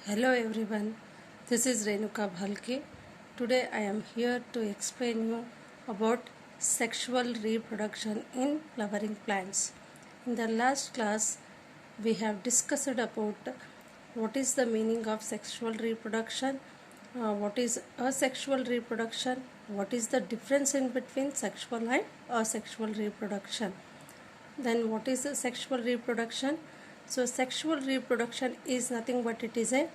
Hello everyone, this is Renuka Bhalke. Today I am here to explain you about sexual reproduction in flowering plants. In the last class we have discussed about what is the meaning of sexual reproduction, what is asexual reproduction, what is the difference in between sexual and asexual reproduction. Then what is the sexual reproduction? So sexual reproduction is nothing but it is a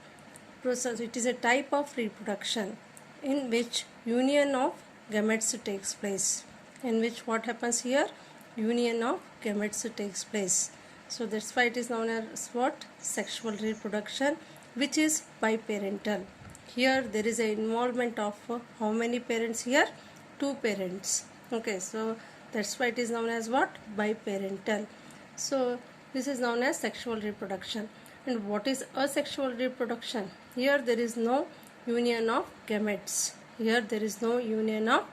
process, it is a type of reproduction in which union of gametes takes place. In which what happens here? Union of gametes takes place. So that's why it is known as what? Sexual reproduction, which is biparental. Here there is a involvement of how many parents here? Two parents. Okay, so that's why it is known as what? Biparental. So this is known as sexual reproduction. And what is asexual reproduction? Here there is no union of gametes. Here there is no union of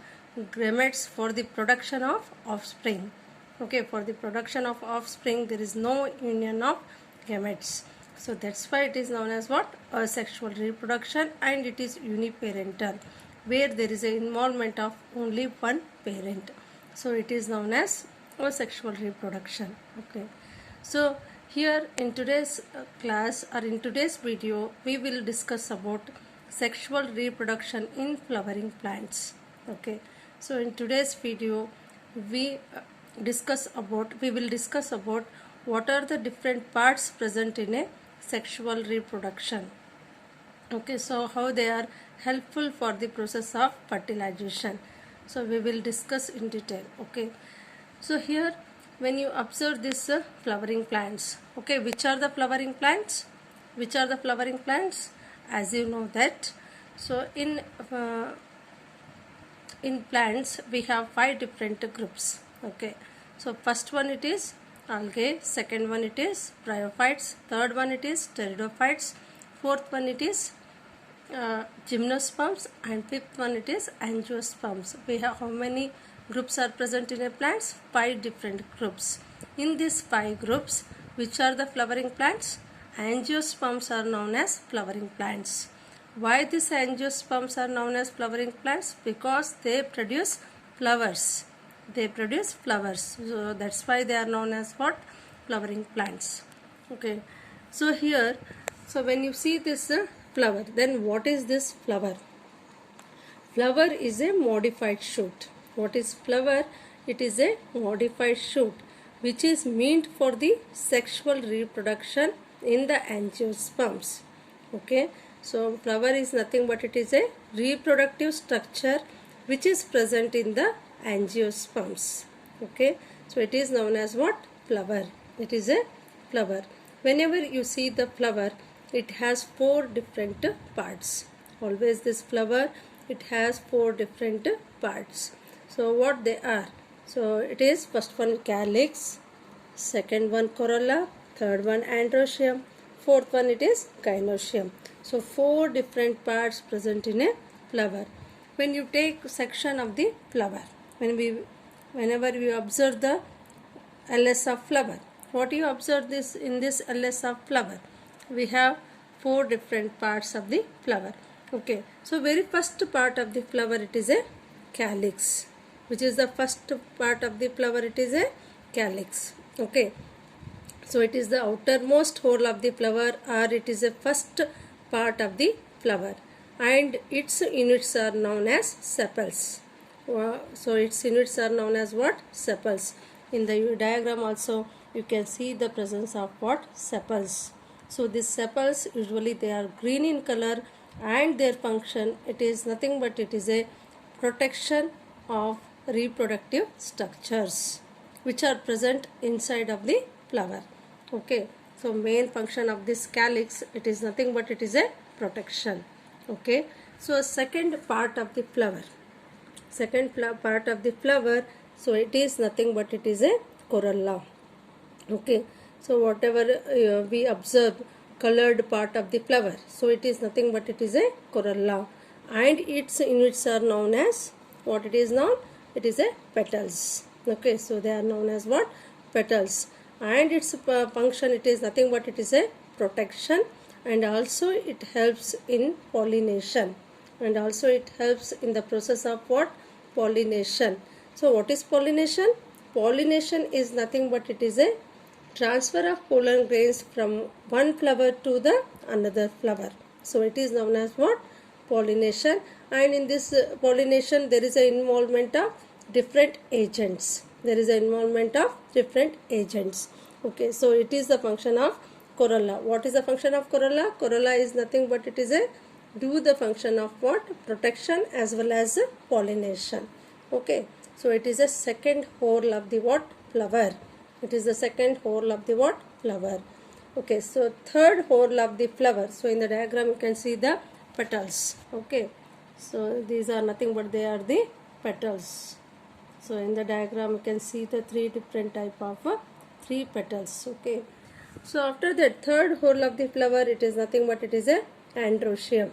gametes for the production of offspring. Okay, for the production of offspring there is no union of gametes. So that's why it is known as what? Asexual reproduction, and it is uniparental, where there is an involvement of only one parent. So it is known as asexual reproduction. Okay, so here in today's class or in today's video we will discuss about sexual reproduction in flowering plants. Okay, so in today's video we will discuss about what are the different parts present in a sexual reproduction. Okay, so how they are helpful for the process of fertilization. So we will discuss in detail. Okay, so here when you observe this flowering plants, okay, which are the flowering plants? As you know that, so in plants we have 5 different groups. Okay, so first one it is algae, second one it is bryophytes, third one it is pteridophytes, fourth one it is gymnosperms, and fifth one it is angiosperms. We have how many groups are present in a plants? 5 different groups. In these 5 groups, which are the flowering plants? Angiosperms are known as flowering plants. Why these angiosperms are known as flowering plants? Because they produce flowers. So that's why they are known as what? Flowering plants. Okay, so here, so when you see this flower, then what is this flower? Flower is a modified shoot. What is flower? It is a modified shoot which is meant for the sexual reproduction in the angiosperms. Okay, so flower is nothing but it is a reproductive structure which is present in the angiosperms. Okay, so it is known as what? Flower. It is a flower. Whenever you see the flower, it has 4 different parts. Always this flower, it has 4 different parts. So what they are? So it is first one calyx, second one corolla, third one androecium, fourth one it is gynoecium. So 4 different parts present in a flower. When you take section of the flower, whenever we observe the LS of flower, what you observe this in this LS of flower? We have 4 different parts of the flower. Okay, so very first part of the flower it is a calyx. Which is the first part of the flower? It is a calyx. Okay, so it is the outermost hole of the flower, or it is the first part of the flower, and its units are known as sepals. So its units are known as what? Sepals. In the diagram also you can see the presence of what? Sepals. So these sepals usually they are green in color, and their function, it is nothing but it is a protection of reproductive structures which are present inside of the flower. Okay, so main function of this calyx, it is nothing but it is a protection. Okay, so second part of the flower, so it is nothing but it is a corolla. Okay, so whatever we observe colored part of the flower, so it is nothing but it is a corolla, and its units are known as what? It is known, it is a petals. Okay, so they are known as what? Petals. And its function, it is nothing but it is a protection and also it helps in pollination, and also it helps in the process of what? Pollination. So what is pollination? Pollination is nothing but it is a transfer of pollen grains from one flower to the another flower. So it is known as what? Pollination. And in this pollination there is an involvement of different agents. There is an involvement of different agents. Okay, so it is the function of corolla. What is the function of corolla? Corolla is nothing but it is a do the function of what? Protection as well as pollination. Okay, so it is a second whorl of the what? Flower. It is the second whorl of the what? Flower. Okay, so third whorl of the flower. So in the diagram you can see the petals. Okay, so these are nothing but they are the petals. So in the diagram you can see the three different type of three petals. Okay, so after that third whorl of the flower, it is nothing but it is a androecium.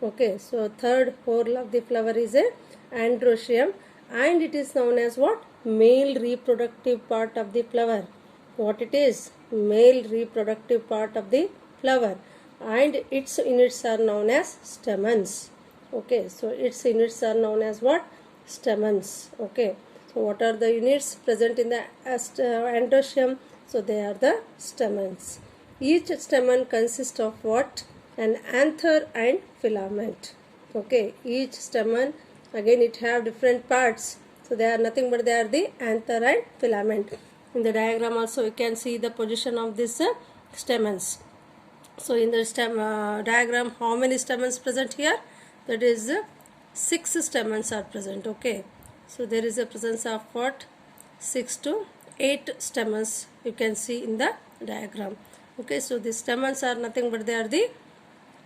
Okay, so third whorl of the flower is a androecium, and it is known as what? Male reproductive part of the flower. What it is? Male reproductive part of the flower, and its units are known as stamens. Okay, so its units are known as what? Stamens. Okay, so what are the units present in the androecium? So they are the stamens. Each stamen consists of what? An anther and filament. Okay, each stamen, again it have different parts. So they are nothing but they are the anther and filament. In the diagram also you can see the position of this stamens. So in the diagram, how many stamens present here? That is 6 stamens are present. Okay, so there is a presence of what? 6 to 8 stamens you can see in the diagram. Okay, so the stamens are nothing but they are the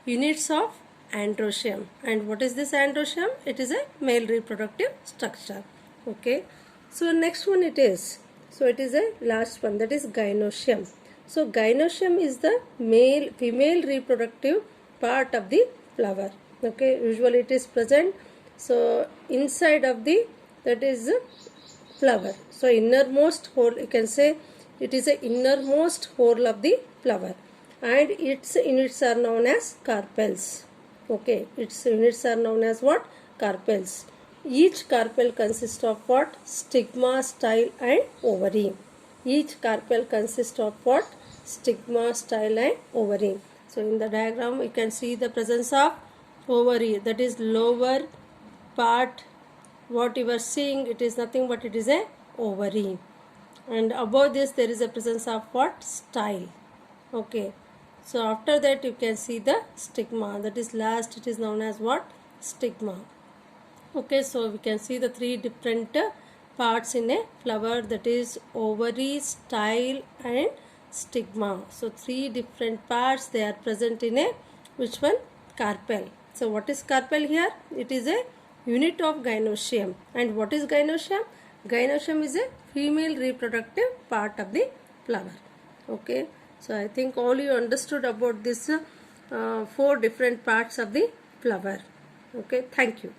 units of androecium. And what is this androecium? It is a male reproductive structure. Okay, so next one it is. So it is a last one, that is gynoecium. So gynoecium is the female reproductive part of the flower. Okay, usually it is present so inside of the, that is flower. So innermost whorl, you can say it is a innermost whorl of the flower, and its units are known as carpels. Okay, its units are known as what? Carpels. Each carpel consists of what? Stigma, style and ovary. Each carpel consists of what? Stigma, style and ovary. So in the diagram you can see the presence of ovary, that is lower part. What you are seeing, it is nothing but it is a ovary, and above this there is a presence of what? Style. Okay, so after that you can see the stigma, that is last, it is known as what? Stigma. Okay, so we can see the three different parts in a flower, that is ovary, style and stigma. So three different parts they are present in a which one? Carpel. So what is carpel here? It is a unit of gynoecium. And what is gynoecium? Gynoecium is a female reproductive part of the flower. Okay, so I think all you understood about this 4 different parts of the flower. Okay, thank you.